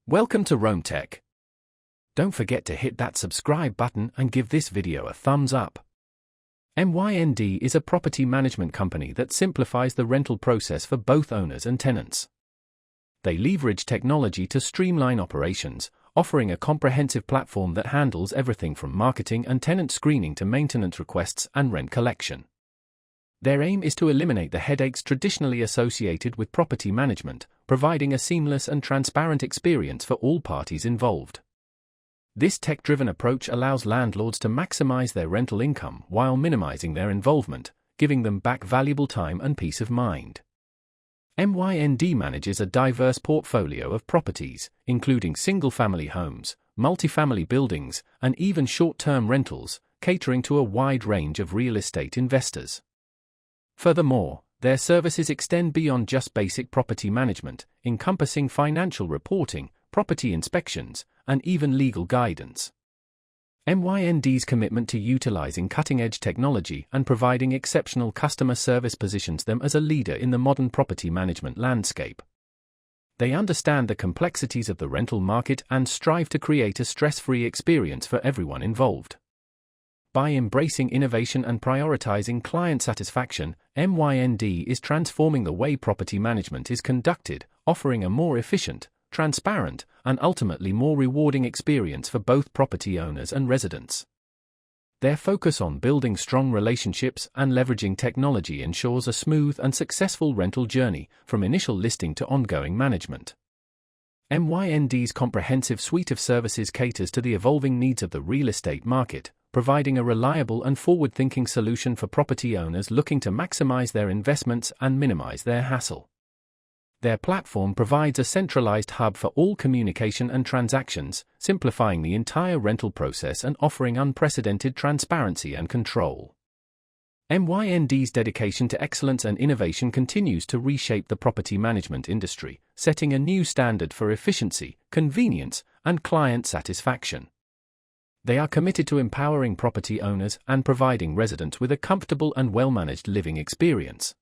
Welcome to Rome Tech. Don't forget to hit that subscribe button and give this video a thumbs up. Mynd is a property management company that simplifies the rental process for both owners and tenants. They leverage technology to streamline operations, offering a comprehensive platform that handles everything from marketing and tenant screening to maintenance requests and rent collection. Their aim is to eliminate the headaches traditionally associated with property management, providing a seamless and transparent experience for all parties involved. This tech-driven approach allows landlords to maximize their rental income while minimizing their involvement, giving them back valuable time and peace of mind. Mynd manages a diverse portfolio of properties, including single-family homes, multifamily buildings, and even short-term rentals, catering to a wide range of real estate investors. Furthermore, their services extend beyond just basic property management, encompassing financial reporting, property inspections, and even legal guidance. Mynd's commitment to utilizing cutting-edge technology and providing exceptional customer service positions them as a leader in the modern property management landscape. They understand the complexities of the rental market and strive to create a stress-free experience for everyone involved. By embracing innovation and prioritizing client satisfaction, Mynd is transforming the way property management is conducted, offering a more efficient, transparent, and ultimately more rewarding experience for both property owners and residents. Their focus on building strong relationships and leveraging technology ensures a smooth and successful rental journey, from initial listing to ongoing management. Mynd's comprehensive suite of services caters to the evolving needs of the real estate market, providing a reliable and forward-thinking solution for property owners looking to maximize their investments and minimize their hassle. Their platform provides a centralized hub for all communication and transactions, simplifying the entire rental process and offering unprecedented transparency and control. Mynd's dedication to excellence and innovation continues to reshape the property management industry, setting a new standard for efficiency, convenience, and client satisfaction. They are committed to empowering property owners and providing residents with a comfortable and well-managed living experience.